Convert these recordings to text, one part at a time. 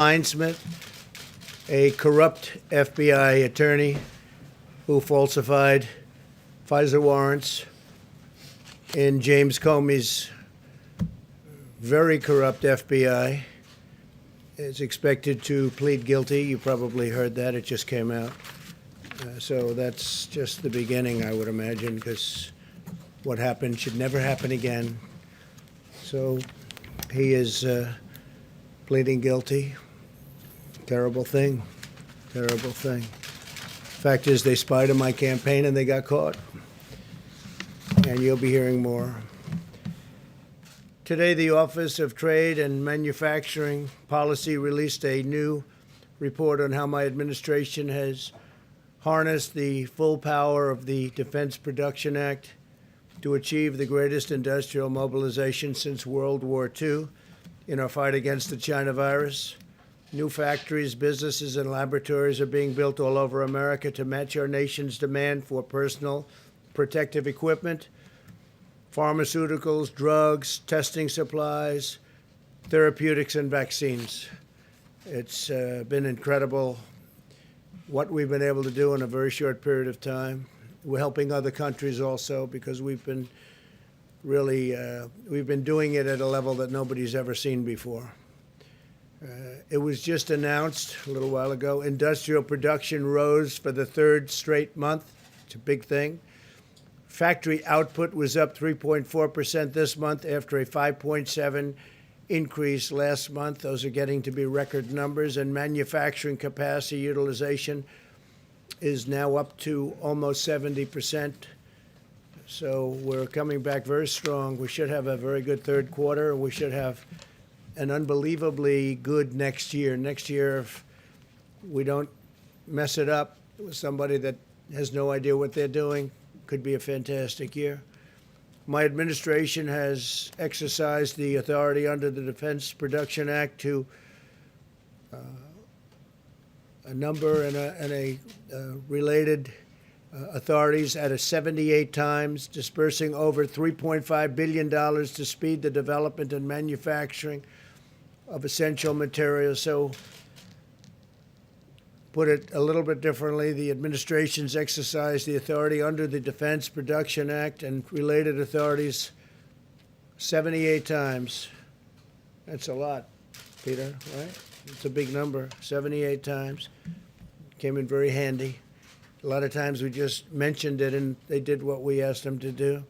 Hinesmith, a corrupt FBI attorney who falsified FISA warrants in James Comey's very corrupt FBI, is expected to plead guilty. You probably heard that. It just came out. So that's just the beginning, I would imagine, because what happened should never happen again. So he is pleading guilty. Terrible thing. Terrible thing. Fact is, they spied on my campaign and they got caught. And you'll be hearing more. Today, the Office of Trade and Manufacturing Policy released a new report on how my administration has harnessed the full power of the Defense Production Act to achieve the greatest industrial mobilization since World War II in our fight against the China virus. New factories, businesses, and laboratories are being built all over America to match our nation's demand for personal protective equipment, pharmaceuticals, drugs, testing supplies, therapeutics, and vaccines. It's been incredible what we've been able to do in a very short period of time. We're helping other countries also because we've been doing it at a level that nobody's ever seen before. It was just announced a little while ago, industrial production rose for the third straight month. It's a big thing. Factory output was up 3.4% this month after a 5.7% increase last month. Those are getting to be record numbers. And manufacturing capacity utilization is now up to almost 70%. So we're coming back very strong. We should have a very good third quarter. We should have an unbelievably good next year. Next year, if we don't mess it up with somebody that has no idea what they're doing, could be a fantastic year. My administration has exercised the authority under the Defense Production Act to a number and related authorities at a 78 times, dispersing over $3.5 billion to speed the development and manufacturing of essential materials. So, put it a little bit differently, the administration's exercised the authority under the Defense Production Act and related authorities 78 times. That's a lot, Peter, right? It's a big number, 78 times. Came in very handy. A lot of times we just mentioned it and they did what we asked them to do.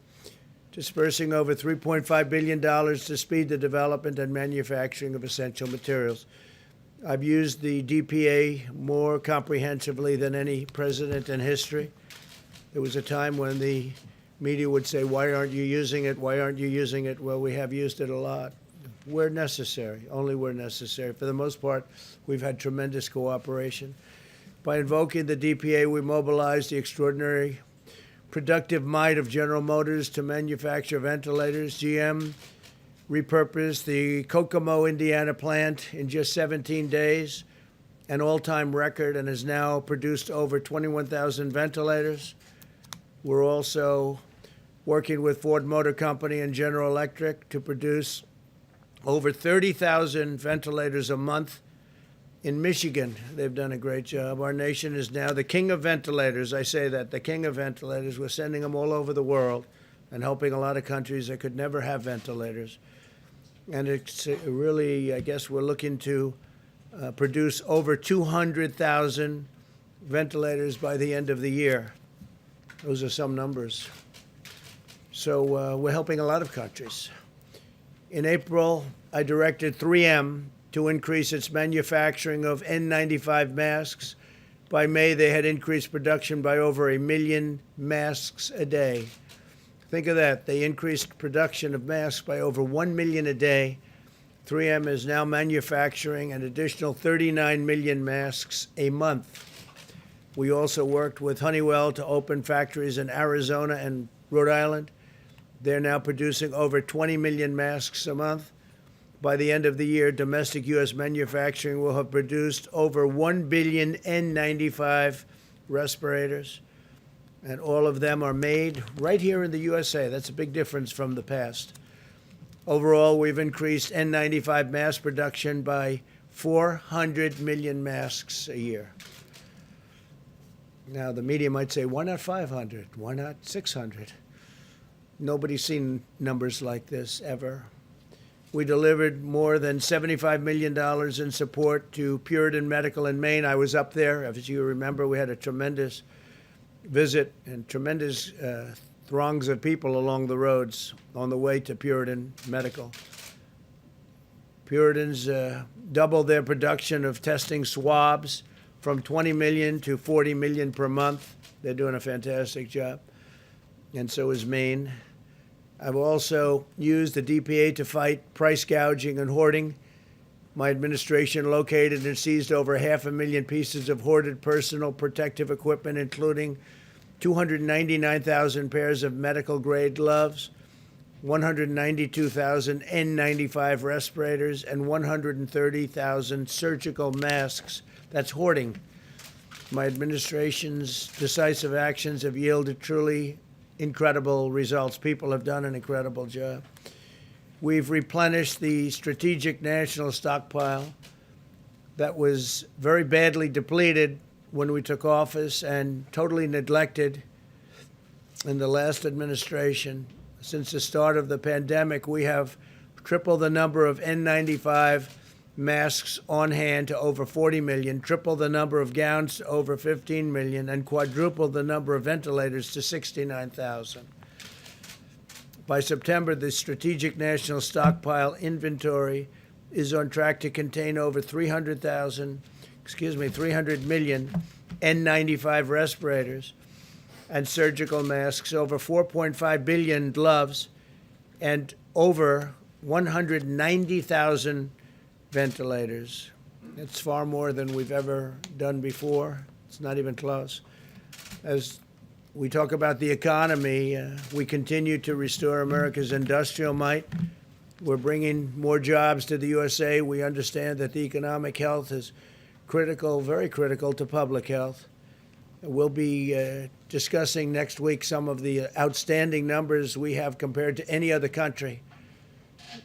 Dispersing over $3.5 billion to speed the development and manufacturing of essential materials. I've used the DPA more comprehensively than any president in history. There was a time when the media would say, why aren't you using it? Why aren't you using it? Well, we have used it a lot. Where necessary, only where necessary. For the most part, we've had tremendous cooperation. By invoking the DPA, we mobilized the extraordinary productive might of General Motors to manufacture ventilators. GM repurposed the Kokomo, Indiana plant in just 17 days, an all-time record, and has now produced over 21,000 ventilators. We're also working with Ford Motor Company and General Electric to produce over 30,000 ventilators a month. In Michigan, they've done a great job. Our nation is now the king of ventilators. I say that, the king of ventilators. We're sending them all over the world and helping a lot of countries that could never have ventilators. And it's really, I guess we're looking to produce over 200,000 ventilators by the end of the year. Those are some numbers. So we're helping a lot of countries. In April, I directed 3M to increase its manufacturing of N95 masks. By May, they had increased production by over 1 million masks a day. Think of that. They increased production of masks by over 1 million a day. 3M is now manufacturing an additional 39 million masks a month. We also worked with Honeywell to open factories in Arizona and Rhode Island. They're now producing over 20 million masks a month. By the end of the year, domestic U.S. manufacturing will have produced over 1 billion N95 respirators. And all of them are made right here in the USA. That's a big difference from the past. Overall, we've increased N95 mass production by 400 million masks a year. Now, the media might say, why not 500? Why not 600? Nobody's seen numbers like this ever. We delivered more than $75 million in support to Puritan Medical in Maine. I was up there. As you remember, we had a tremendous visit and tremendous throngs of people along the roads on the way to Puritan Medical. Puritans doubled their production of testing swabs from 20 million to 40 million per month. They're doing a fantastic job. And so is Maine. I've also used the DPA to fight price gouging and hoarding. My administration located and seized over 500,000 pieces of hoarded personal protective equipment, including 299,000 pairs of medical-grade gloves, 192,000 N95 respirators, and 130,000 surgical masks. That's hoarding. My administration's decisive actions have yielded truly incredible results. People have done an incredible job. We've replenished the strategic national stockpile that was very badly depleted when we took office and totally neglected in the last administration. Since the start of the pandemic, we have tripled the number of N95 masks on hand to over 40 million, tripled the number of gowns to over 15 million, and quadrupled the number of ventilators to 69,000. By September, the strategic national stockpile inventory is on track to contain over 300 million N95 respirators and surgical masks, over 4.5 billion gloves, and over 190,000 ventilators. It's far more than we've ever done before. It's not even close. As we talk about the economy, we continue to restore America's industrial might. We're bringing more jobs to the USA. We understand that the economic health is critical, very critical to public health. We'll be discussing next week some of the outstanding numbers we have compared to any other country.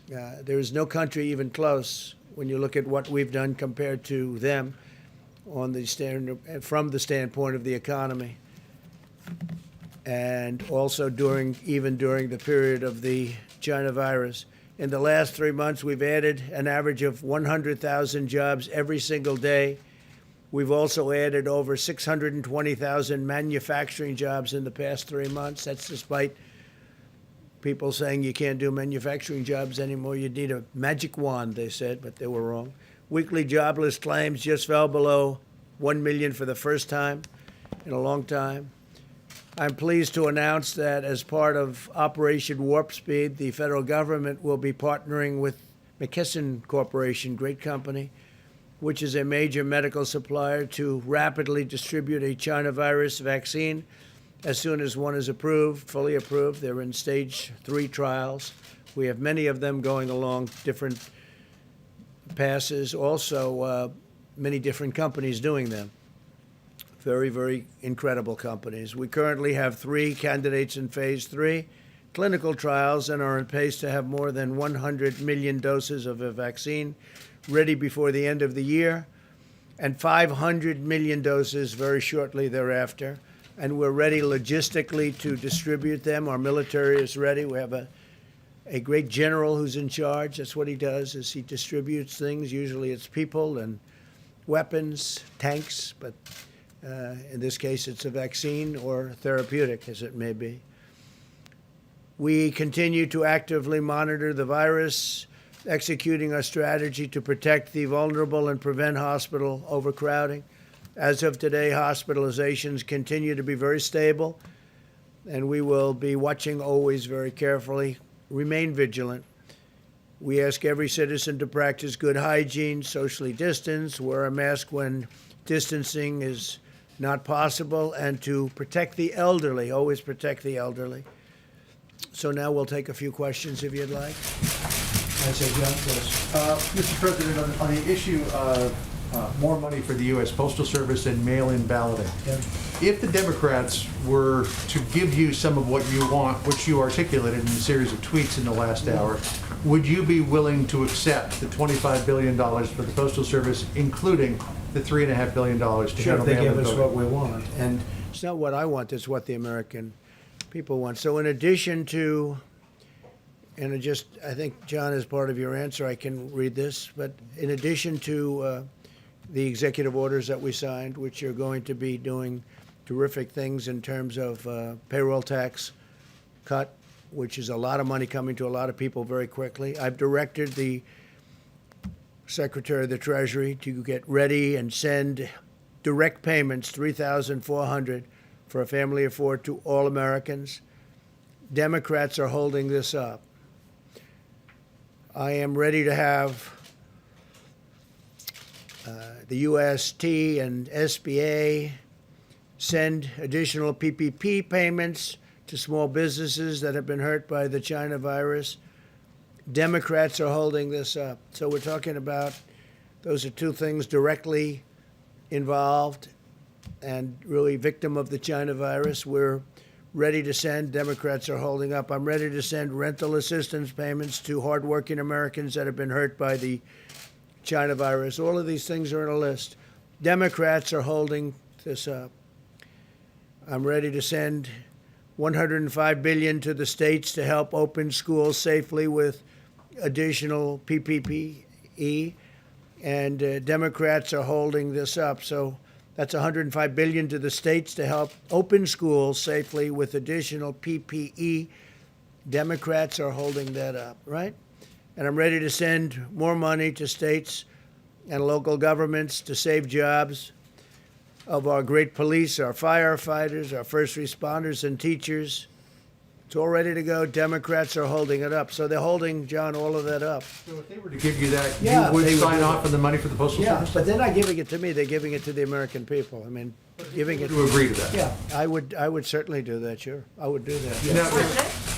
There is no country even close when you look at what we've done compared to them on the from the standpoint of the economy. And also even during the period of the China virus. In the last 3 months, we've added an average of 100,000 jobs every single day. We've also added over 620,000 manufacturing jobs in the past 3 months. That's despite people saying you can't do manufacturing jobs anymore. You need a magic wand, they said, but they were wrong. Weekly jobless claims just fell below 1 million for the first time in a long time. I'm pleased to announce that as part of Operation Warp Speed, the federal government will be partnering with McKesson Corporation, great company, which is a major medical supplier, to rapidly distribute a China virus vaccine as soon as one is approved, fully approved. They're in stage 3 trials. We have many of them going along different passes, also many different companies doing them. Very, very incredible companies. We currently have 3 candidates in phase 3 clinical trials and are on pace to have more than 100 million doses of a vaccine ready before the end of the year, and 500 million doses very shortly thereafter. And we're ready logistically to distribute them. Our military is ready. We have a great general who's in charge. That's what he does, is he distributes things. Usually it's people and weapons, tanks, but in this case it's a vaccine or therapeutic, as it may be. We continue to actively monitor the virus, executing our strategy to protect the vulnerable and prevent hospital overcrowding. As of today, hospitalizations continue to be very stable, and we will be watching always very carefully. Remain vigilant. We ask every citizen to practice good hygiene, socially distance, wear a mask when distancing is not possible, and to protect the elderly, always protect the elderly. So now we'll take a few questions if you'd like. I say, John, please. Mr. President, on the issue of more money for the U.S. Postal Service and mail-in balloting, Yeah. if the Democrats were to give you some of what you want, which you articulated in a series of tweets in the last hour, would you be willing to accept the $25 billion for the Postal Service, including the $3.5 billion to Sure, if handle they mail-in give us voting? what we want. And it's not what I want, it's what the American people want. So in addition to, and I think, John, as part of your answer, I can read this, but in addition to the executive orders that we signed, which are going to be doing terrific things in terms of payroll tax cut, which is a lot of money coming to a lot of people very quickly. I've directed the Secretary of the Treasury to get ready and send direct payments, $3,400 for a family of four, to all Americans. Democrats are holding this up. I am ready to have the UST and SBA send additional PPP payments to small businesses that have been hurt by the China virus. Democrats are holding this up. So we're talking about, those are two things directly involved and really victim of the China virus. We're ready to send. Democrats are holding up. I'm ready to send rental assistance payments to hardworking Americans that have been hurt by the China virus. All of these things are in a list. Democrats are holding this up. I'm ready to send $105 billion to the states to help open schools safely with additional PPE, and Democrats are holding this up. So that's $105 billion to the states to help open schools safely with additional PPE. Democrats are holding that up, right? And I'm ready to send more money to states and local governments to save jobs of our great police, our firefighters, our first responders, and teachers. It's all ready to go. Democrats are holding it up. So they're holding, John, all of that up. So if they were to give you that, Yeah, you would they would sign do off on the money for the Postal Service? But they're not giving it to me. They're giving it to the American people. I mean, giving it. To agree to that? Yeah, I would certainly do that, sure. I would do that. Now,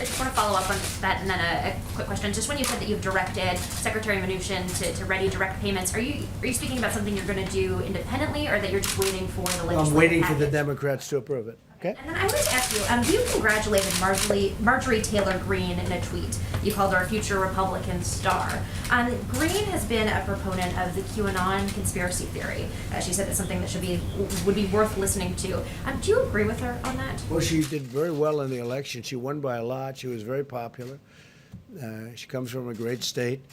I just want to follow up on that, and then a quick question. Just when you said that you've directed Secretary Mnuchin to ready direct payments, are you speaking about something you're going to do independently, or that you're just waiting for the legislative I'm waiting for the package? Democrats to approve it. Okay? And then I wanted to ask you, you congratulated Marjorie Taylor Greene in a tweet. You called her a future Republican star. Greene has been a proponent of the QAnon conspiracy theory. She said it's something that would be worth listening to. Do you agree with her on that? Well, she did very well in the election. She won by a lot. She was very popular. She comes from a great state,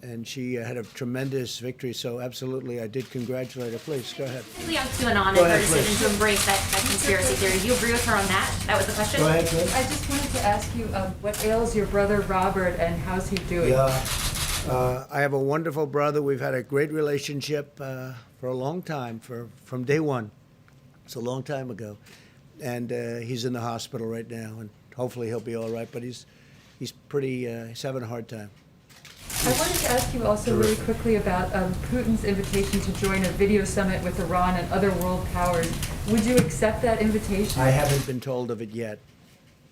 and she had a tremendous victory. So absolutely, I did congratulate her. Please, go ahead. Specifically on QAnon and Go her ahead, decision please. to embrace that conspiracy theory. Do you agree with her on that? That was the question? Go ahead, please. I just wanted to ask you, what ails your brother Robert and how's he doing? Yeah. I have a wonderful brother. We've had a great relationship for a long time, from day one. It's a long time ago. And he's in the hospital right now, and hopefully he'll be all right. But he's he's having a hard time. I wanted to ask you also really quickly about Putin's invitation to join a video summit with Iran and other world powers. Would you accept that invitation? I haven't been told of it yet.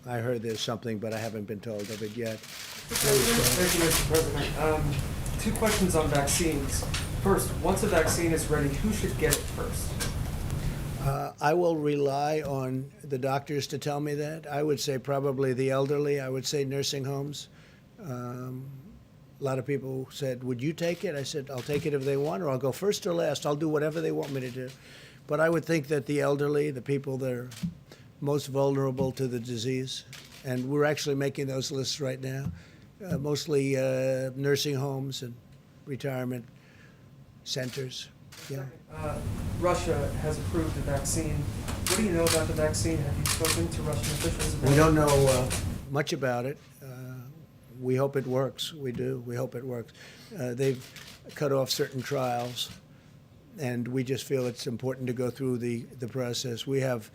I heard there's something, but I haven't been told of it yet. Thank you, Mr. President. Two questions on vaccines. First, once a vaccine is ready, who should get it first? I will rely on the doctors to tell me that. I would say probably the elderly. I would say nursing homes. A lot of people said, would you take it? I said, I'll take it if they want, or I'll go first or last. I'll do whatever they want me to do. But I would think that the elderly, the people that are most vulnerable to the disease, and we're actually making those lists right now, mostly nursing homes and retirement centers. Yeah. Russia has approved the vaccine. What do you know about the vaccine? Have you spoken to Russian officials about it? We don't know much about it. We hope it works. We do. We hope it works. They've cut off certain trials, and we just feel it's important to go through the process. We have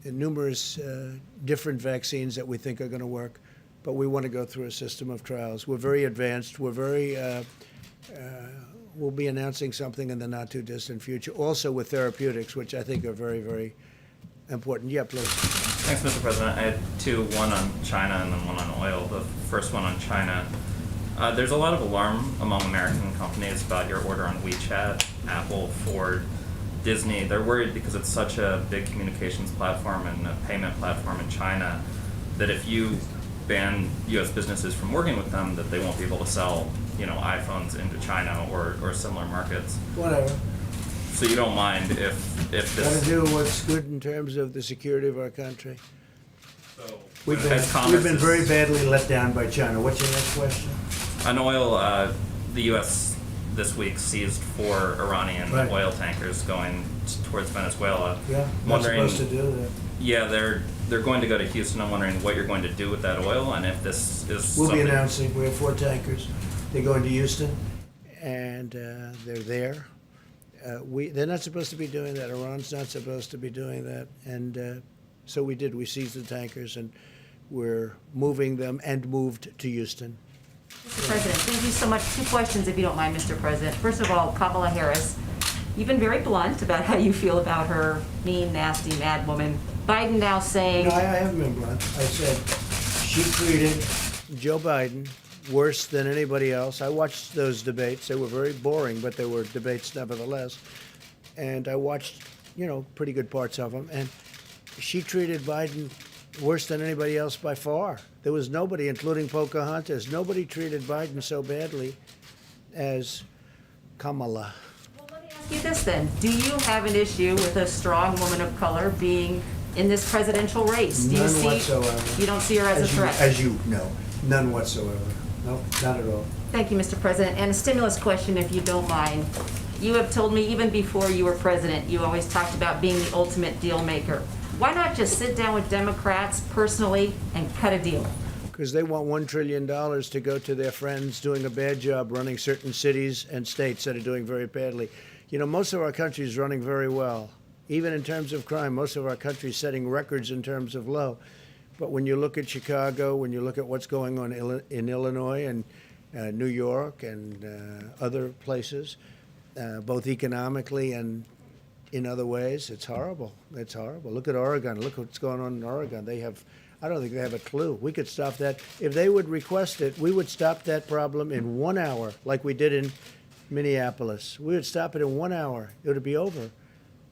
numerous different vaccines that we think are going to work, but we want to go through a system of trials. We're very advanced. We're very we'll be announcing something in the not-too-distant future, also with therapeutics, which I think are very, very important. Yeah, please. Thanks, Mr. President. I had two, one on China and then one on oil. The first one on China. There's a lot of alarm among American companies about your order on WeChat, Apple, Ford, Disney. They're worried because it's such a big communications platform and a payment platform in China that if you ban U.S. businesses from working with them, that they won't be able to sell, iPhones into China or similar markets. Whatever. So you don't mind if Got to this. do what's good in terms of the security of our country. So We've as Congress been is- very badly let down by China. What's your next question? On oil, the U.S. this week seized 4 Iranian Right. oil tankers going towards Venezuela. Yeah, not Wondering, supposed to do that. yeah, they're going to go to Houston. I'm wondering what you're going to do with that oil, and if this is We'll be something. announcing, we have 4 tankers. They're going to Houston, and they're there. They're not supposed to be doing that. Iran's not supposed to be doing that. And so we did. We seized the tankers, and we're moving them and moved to Houston. Mr. President, thank you so much. 2 questions, if you don't mind, Mr. President. First of all, Kamala Harris, you've been very blunt about how you feel about her mean, nasty, mad woman. Biden now saying, No, I haven't been blunt. I said she treated Joe Biden worse than anybody else. I watched those debates. They were very boring, but they were debates nevertheless. And I watched, pretty good parts of them. And she treated Biden worse than anybody else by far. There was nobody, including Pocahontas, nobody treated Biden so badly as Kamala. well, let me ask you this then. Do you have an issue with a strong woman of color being in this presidential race? Do you None see, whatsoever. You don't see her as a threat? As you know, none whatsoever. No, not at all. Thank you, Mr. President. And a stimulus question, if you don't mind. You have told me even before you were president, you always talked about being the ultimate deal maker. Why not just sit down with Democrats personally and cut a deal? Because they want $1 trillion to go to their friends doing a bad job running certain cities and states that are doing very badly. Most of our country is running very well. Even in terms of crime, most of our country is setting records in terms of low. But when you look at Chicago, when you look at what's going on in Illinois and New York and other places, both economically and in other ways, it's horrible. It's horrible. Look at Oregon. Look what's going on in Oregon. I don't think they have a clue. We could stop that. If they would request it, we would stop that problem in 1 hour, like we did in Minneapolis. We would stop it in 1 hour. It would be over.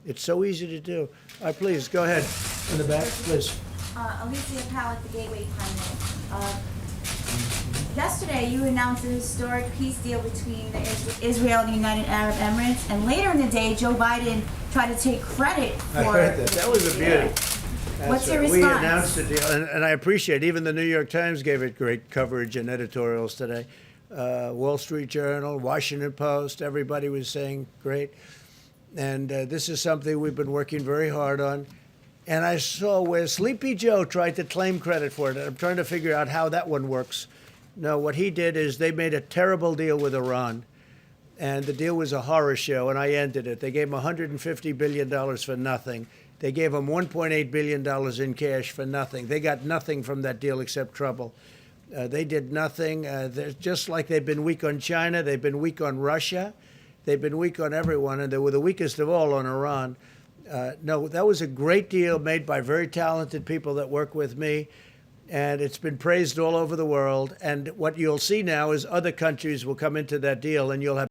It's so easy to do. All right, please, go ahead. In the back, please. Alicia Powell at the Gateway Pioneer. Yesterday, you announced a historic peace deal between Israel and the United Arab Emirates, and later in the day, Joe Biden tried to take credit for I heard that. That was a beauty. What's your We response? announced the deal, and I appreciate even the New York Times gave it great coverage and editorials today. Wall Street Journal, Washington Post, everybody was saying great. And this is something we've been working very hard on. And I saw where Sleepy Joe tried to claim credit for it. I'm trying to figure out how that one works. No, what he did is they made a terrible deal with Iran. And the deal was a horror show, and I ended it. They gave him $150 billion for nothing. They gave him $1.8 billion in cash for nothing. They got nothing from that deal except trouble. They did nothing. They're just like they've been weak on China. They've been weak on Russia. They've been weak on everyone, and they were the weakest of all on Iran. No, that was a great deal made by very talented people that work with me, and it's been praised all over the world. And what you'll see now is other countries will come into that deal, and you'll have